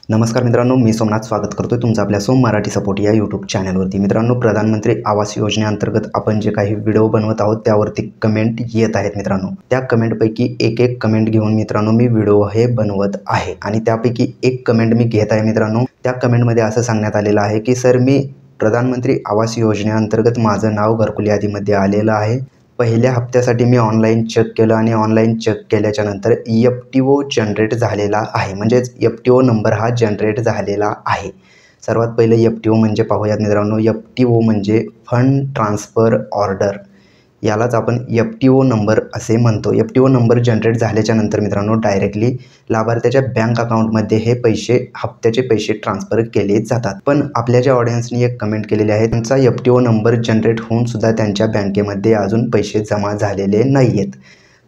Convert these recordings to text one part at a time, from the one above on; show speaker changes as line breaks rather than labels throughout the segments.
नमस्कार मित्रांनो, मी सोमनाथ स्वागत करतोय तुमचं आपल्या सोम मराठी सपोर्ट या यूट्यूब चॅनलवरती। मित्रांनो, प्रधानमंत्री आवास योजनेअंतर्गत आपण जे काही व्हिडिओ बनवत आहोत त्यावरती कमेंट येत आहेत मित्रांनो। त्या कमेंटपैकी एक कमेंट घेऊन मित्रांनो मी व्हिडिओ हे बनवत आहे आणि त्यापैकी एक कमेंट मी घेत आहे मित्रांनो। त्या कमेंटमध्ये असं सांगण्यात आलेलं आहे की सर, मी प्रधानमंत्री आवास योजनेअंतर्गत माझं नाव घरकुल यादीमध्ये आलेलं आहे। पहिल्या हप्त्यासाठी मी ऑनलाईन चेक केलं आणि ऑनलाईन चेक केल्याच्या नंतर FTO जनरेट झालेला आहे, म्हणजेच FTO नंबर हा जनरेट झालेला आहे। सर्वात पहिले FTO म्हणजे पाहूयात मित्रांनो। FTO म्हणजे फंड ट्रान्सफर ऑर्डर, यालाच आपण FTO नंबर असे म्हणतो। FTO नंबर जनरेट झाल्याच्या नंतर मित्रांनो डायरेक्टली लाभार्थ्याच्या बँक अकाउंटमध्ये हे पैसे, हप्त्याचे पैसे ट्रान्सफर केले जातात। पण आपल्या ज्या ऑडियन्सनी एक कमेंट केलेली आहे, त्यांचा FTO नंबर जनरेट होऊन सुद्धा त्यांच्या बँकेमध्ये अजून पैसे जमा झालेले नाही आहेत।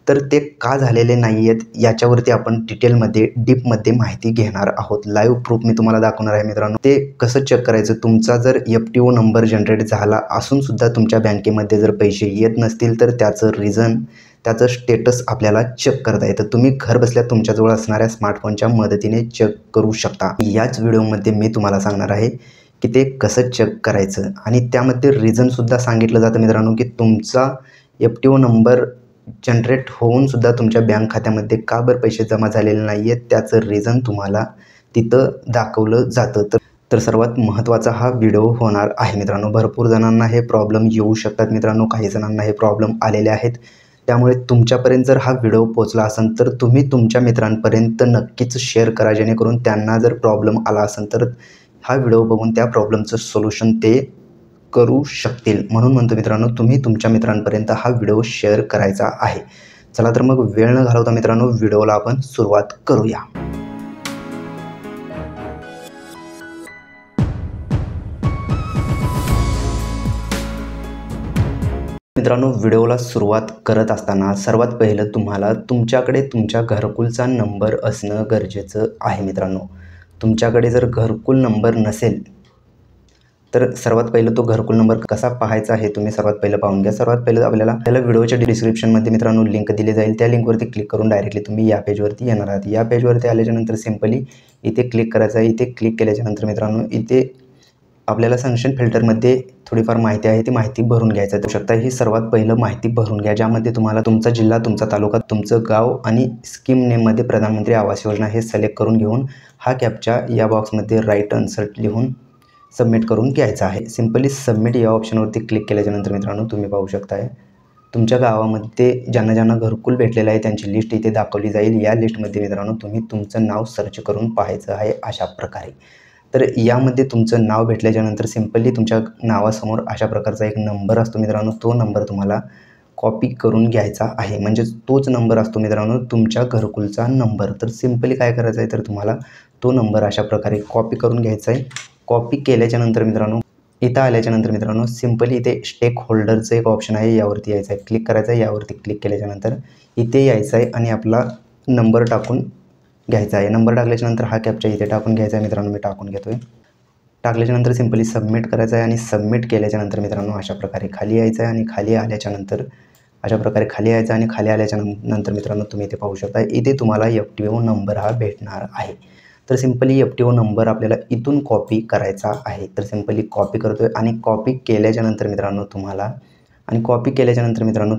तर ते का झालेले नाही आहेत याच्यावरती आपण डिटेलमध्ये डीपमध्ये माहिती घेणार आहोत। लाईव्ह प्रूफ मी तुम्हाला दाखवणार आहे मित्रांनो। ते कसं चेक करायचं, तुमचा जर FTO नंबर जनरेट झाला असून सुद्धा तुमच्या बँकेमध्ये जर पैसे येत नसतील तर त्याचं रिझन, त्याचं स्टेटस आपल्याला चेक करता येतं। तुम्ही घर बसल्या तुमच्याजवळ असणाऱ्या स्मार्टफोनच्या मदतीने चेक करू शकता। याच व्हिडिओमध्ये मी तुम्हाला सांगणार आहे की ते कसं चेक करायचं आणि त्यामध्ये रिझनसुद्धा सांगितलं जातं मित्रांनो की तुमचा FTO नंबर जनरेट होऊन सुद्धा तुमच्या बँक खात्यामध्ये का बरं पैसे जमा झालेले नाही आहेत, त्याचं रिझन तुम्हाला तिथं दाखवलं जातं। तर सर्वात महत्त्वाचा हा व्हिडिओ होणार आहे मित्रांनो। भरपूर जणांना हे प्रॉब्लेम येऊ शकतात मित्रांनो, काही जणांना हे प्रॉब्लेम आलेले आहेत। त्यामुळे तुमच्यापर्यंत जर हा व्हिडिओ पोहोचला असेल तर तुम्ही तुमच्या मित्रांपर्यंत नक्कीच शेअर करा, जेणेकरून त्यांना जर प्रॉब्लेम आला असेल तर हा व्हिडिओ बघून त्या प्रॉब्लेमचं सोल्युशन ते करू शकतील। म्हणून म्हणतो मित्रांनो, तुम्ही तुमच्या मित्रांपर्यंत हा व्हिडिओ शेअर करायचा आहे। चला तर मग वेळ न घालवता मित्रांनो व्हिडिओला आपण सुरुवात करूया। मित्रांनो, व्हिडिओला सुरुवात करत असताना सर्वात पहिलं तुम्हाला तुमच्याकडे तुमच्या घरकुलचा नंबर असणं गरजेचं आहे मित्रांनो। तुमच्याकडे जर घरकुल नंबर नसेल तर सर्वात पहिलं तो घरकुल नंबर कसा पाहायचा हे तुम्ही सर्वात पहिलं पाहून घ्या। सर्वात पहिलं आपल्याला व्हिडिओच्या डिस्क्रिप्शनमध्ये मित्रांनो लिंक दिली जाईल, त्या लिंकवरती क्लिक करून डायरेक्टली तुम्ही या पेजवरती येणार आहात। या पेजवरती आल्याच्यानंतर सिम्पली इथे क्लिक करायचं आहे। इथे क्लिक केल्याच्यानंतर मित्रांनो इथे आपल्याला सँक्शन फिल्टरमध्ये थोडीफार माहिती आहे, ती माहिती भरून घ्यायचं आहे। शकता ही सर्वात पहिलं माहिती भरून घ्या, ज्यामध्ये तुम्हाला तुमचा जिल्हा, तुमचा तालुका, तुमचं गाव आणि स्कीम नेममध्ये प्रधानमंत्री आवास योजना हे सिलेक्ट करून घेऊन हा कॅप्चा या बॉक्समध्ये राईट आन्सर लिहून सबमिट करून घ्यायचा आहे। सिम्पली सबमिट या ऑप्शनवरती क्लिक केल्याच्यानंतर मित्रांनो तुम्ही पाहू शकताय तुमच्या गावामध्ये ज्यांना ज्यांना घरकुल भेटलेलं आहे त्यांची लिस्ट इथे दाखवली जाईल। या लिस्टमध्ये मित्रांनो तुम्ही तुमचं नाव सर्च करून पाहायचं आहे अशा प्रकारे। तर यामध्ये तुमचं नाव भेटल्याच्यानंतर सिम्पली तुमच्या नावासमोर अशा प्रकारचा एक नंबर असतो मित्रांनो, तो नंबर तुम्हाला कॉपी करून घ्यायचा आहे। म्हणजेच तोच नंबर असतो मित्रांनो तुमच्या घरकुलचा नंबर। तर सिम्पली काय करायचं आहे, तर तुम्हाला तो नंबर अशा प्रकारे कॉपी करून घ्यायचा आहे। कॉपी केल्याच्यानंतर मित्रांनो इथं आल्याच्यानंतर मित्रांनो सिम्पली इथे स्टेक होल्डरचं एक ऑप्शन आहे, यावरती यायचं आहे, क्लिक करायचं आहे। यावरती क्लिक केल्याच्यानंतर इथे यायचं आहे आणि आपला नंबर टाकून घ्यायचा आहे। नंबर टाकल्याच्यानंतर हा कॅप्चा इथे टाकून घ्यायचा आहे मित्रांनो, मी टाकून घेतोय। टाकल्याच्यानंतर सिम्पली सबमिट करायचं आहे आणि सबमिट केल्याच्यानंतर मित्रांनो अशा प्रकारे खाली यायचं आहे आणि खाली आल्याच्यानंतर अशा प्रकारे खाली यायचं आणि खाली आल्याच्यानंतर मित्रांनो तुम्ही इथे पाहू शकता इथे तुम्हाला FTO नंबर हा भेटणार आहे। तर सिम्पली FTO नंबर आपल्याला इथून कॉपी करायचा आहे। तर सिम्पली कॉपी करतोय आणि कॉपी केल्याच्यानंतर मित्रांनो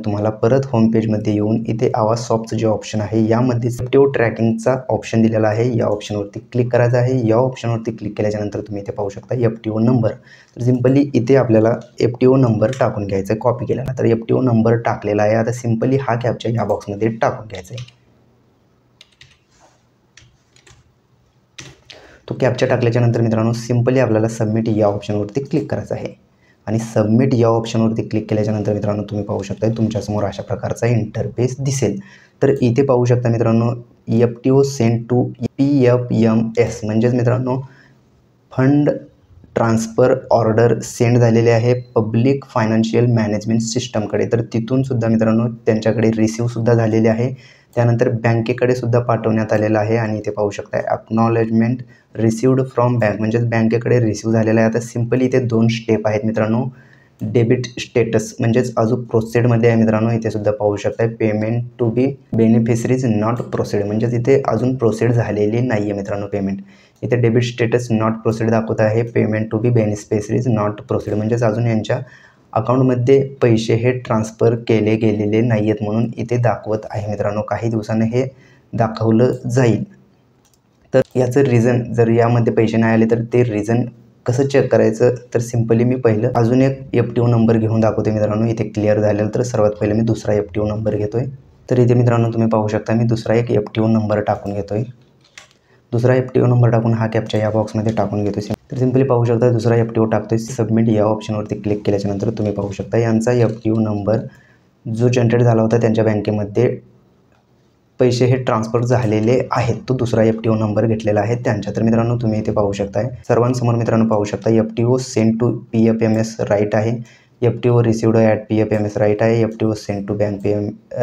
तुम्हाला परत होम पेजमध्ये येऊन इथे आवाज सॉफ्टचं जे ऑप्शन आहे यामध्ये FTO ट्रॅकिंगचा ऑप्शन दिलेला आहे, या ऑप्शनवरती क्लिक करायचं आहे। या ऑप्शनवरती क्लिक केल्याच्यानंतर तुम्ही इथे पाहू शकता FTO नंबर। तर सिम्पली इथे आपल्याला FTO नंबर टाकून घ्यायचा आहे कॉपी केलेला। तर FTO नंबर टाकलेला आहे। आता सिम्पली हा कॅप्चा या बॉक्समध्ये टाकून घ्यायचा आहे। तो कॅप्चा टाकल्याच्यानंतर मित्रांनो सिम्पली आपल्याला सबमिट या ऑप्शनवरती क्लिक करायचं आहे आणि सबमिट या ऑप्शनवरती क्लिक केल्याच्यानंतर मित्रांनो तुम्ही पाहू शकता तुमच्यासमोर अशा प्रकारचा इंटरफेस दिसेल। तर इथे पाहू शकता मित्रांनो FTO सेंड टू PFMS, म्हणजेच मित्रांनो फंड ट्रान्सफर ऑर्डर सेंड झालेले आहे पब्लिक फायनान्शियल मॅनेजमेंट सिस्टमकडे। तर तिथून सुद्धा मित्रांनो त्यांच्याकडे रिसीव्हसुद्धा झालेले आहे, त्यानंतर बँकेकडे सुद्धा पाठवण्यात आलेलं आहे आणि इथे पाहू शकता अक्नॉलेजमेंट रिसिव्ड फ्रॉम बँक, म्हणजेच बँकेकडे रिसीव्ह झालेला आहे। आता सिम्पली इथे 2 स्टेप आहेत मित्रांनो, डेबिट स्टेटस म्हणजेच अजून प्रोसेडमध्ये आहे मित्रांनो। इथे सुद्धा पाहू शकता payment to be beneficiaries not proceed, म्हणजेच इथे अजून प्रोसेड झालेली नाही आहे मित्रांनो पेमेंट। इथे डेबिट स्टेटस नॉट प्रोसीड दाखवत आहे, payment to be beneficiaries not proceed, म्हणजेच अजून यांच्या अकाउंटमध्ये पैसे हे ट्रान्सफर केले गेलेले नाही आहेत म्हणून इथे दाखवत आहे मित्रांनो. काही दिवसांनी हे दाखवलं जाईल. तर याचं रिझन, जर यामध्ये पैसे नाही आले तर ते रिझन कसं चेक करायचं, तर सिम्पली मी पहिलं अजून एक FTO नंबर घेऊन दाखवते मित्रांनो. इथे क्लिअर झालेलं, तर सर्वात पहिले मी दुसरा FTO नंबर घेतोय. तर इथे मित्रांनो तुम्ही पाहू शकता मी दुसरा एक FTO नंबर टाकून घेतोय. दुसरा FTO नंबर टाकून हा कॅप्चा या बॉक्समध्ये टाकून घेतोय. तर सिम्पली पाहू शकता दुसरा FTO टाकतोय. सबमिट या ऑप्शनवरती क्लिक केल्याच्यानंतर तुम्ही पाहू शकता यांचा FTO नंबर जो जनरेट झाला होता त्यांच्या बँकेमध्ये पैसे हे ट्रान्सफर झालेले आहेत, तो दुसरा FTO नंबर घेतलेला आहे त्यांच्या. तर मित्रांनो तुम्ही इथे पाहू शकताय सर्वांसमोर मित्रांनो पाहू शकता FTO send to PFMS right आहे, FTO received at PFMS right आहे, FTO send to bank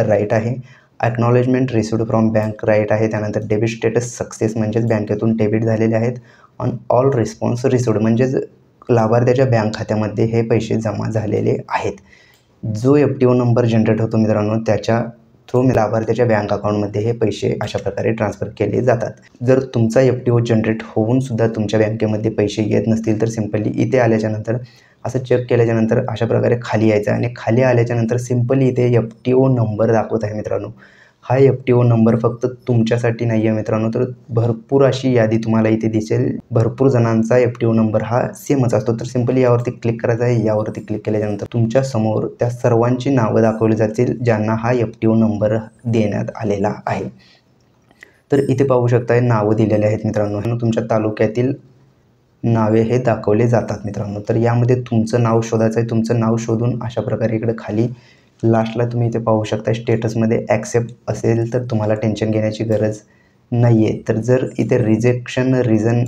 right आहे, acknowledgement received from bank right आहे. त्यानंतर डेबिट स्टेटस सक्सेस म्हणजेच बँकेतून डेबिट झालेले आहेत. ऑन ऑल रिस्पॉन्स रिसिव्ड म्हणजेच लाभार्थ्याच्या बँक खात्यामध्ये हे पैसे जमा झालेले आहेत. जो FTO नंबर जनरेट होतो मित्रांनो त्याच्या थ्रू लाभार्थ्याच्या बँक अकाउंटमध्ये हे पैसे अशा प्रकारे ट्रान्सफर केले जातात. जर तुमचा FTO जनरेट होऊन सुद्धा तुमच्या बँकेमध्ये पैसे येत नसतील तर सिम्पली इथे आल्याच्यानंतर असं चेक केल्याच्यानंतर अशा प्रकारे खाली यायचं आणि खाली आल्याच्यानंतर सिम्पली इथे FTO नंबर दाखवत आहे मित्रांनो. हा FTO नंबर फक्त तुमच्यासाठी नाही आहे मित्रांनो, तर भरपूर अशी यादी तुम्हाला इथे दिसेल. भरपूर जणांचा FTO नंबर हा सेमच असतो. तर सिम्पली यावरती क्लिक करायचं आहे. यावरती क्लिक केल्यानंतर तुमच्या समोर त्या सर्वांची नावं दाखवली जातील ज्यांना हा FTO नंबर देण्यात आलेला आहे. तर इथे पाहू शकता नावं दिलेले आहेत मित्रांनो. तुमच्या तालुक्यातील नावे हे दाखवले जातात मित्रांनो. तर यामध्ये तुमचं नाव शोधायचं आहे. तुमचं नाव शोधून अशा प्रकारे इकडे खाली लास्टला तुम्ही इथे पाहू शकता स्टेटसमध्ये ॲक्सेप्ट असेल तर तुम्हाला टेन्शन घेण्याची गरज नाही आहे. तर जर इथे रिजेक्शन रिझन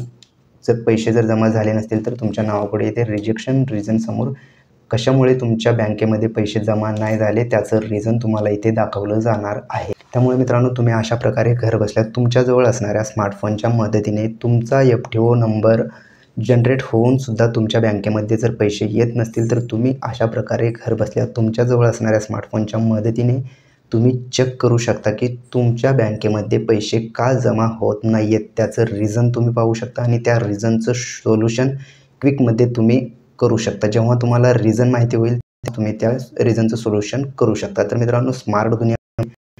जर पैसे जर जमा झाले नसतील तर तुमच्या नावापुढे इथे रिजेक्शन रिझन समोर कशामुळे तुमच्या बँकेमध्ये पैसे जमा नाही झाले त्याचं रिझन तुम्हाला इथे दाखवलं जाणार आहे. त्यामुळे मित्रांनो तुम्ही अशा प्रकारे घर बसल्या तुमच्याजवळ असणाऱ्या स्मार्टफोनच्या मदतीने तुमचा FTO नंबर जनरेट होऊन सुद्धा तुमच्या बँकेमध्ये जर पैसे येत नसतील तर तुम्ही अशा प्रकारे घर बसल्या तुमच्याजवळ असणाऱ्या स्मार्टफोनच्या मदतीने तुम्ही चेक करू शकता की तुमच्या बँकेमध्ये पैसे का जमा होत नाही आहेत. त्याचं रिझन तुम्ही पाहू शकता आणि त्या रिझनचं सोल्युशन क्विकमध्ये तुम्ही करू शकता. जेव्हा तुम्हाला रिझन माहिती होईल तुम्ही त्या रिझनचं सोल्युशन करू शकता. तर मित्रांनो स्मार्ट दुनिया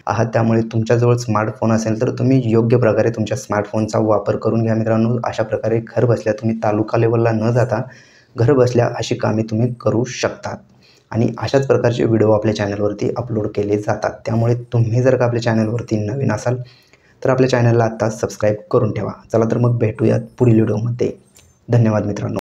आहात त्यामुळे तुमच्याजवळ स्मार्टफोन असेल तर तुम्ही योग्य प्रकारे तुमच्या स्मार्टफोनचा वापर करून घ्या मित्रांनो. अशा प्रकारे घर बसल्या तुम्ही तालुका लेवलला न जाता घर बसल्या अशी कामे तुम्ही करू शकतात आणि अशाच प्रकारचे व्हिडिओ आपल्या चॅनलवरती अपलोड केले जातात. त्यामुळे तुम्ही जर का आपल्या चॅनलवरती नवीन असाल तर आपल्या चॅनलला आत्ताच सबस्क्राईब करून ठेवा. चला तर मग भेटूयात पुढील व्हिडिओमध्ये. धन्यवाद मित्रांनो.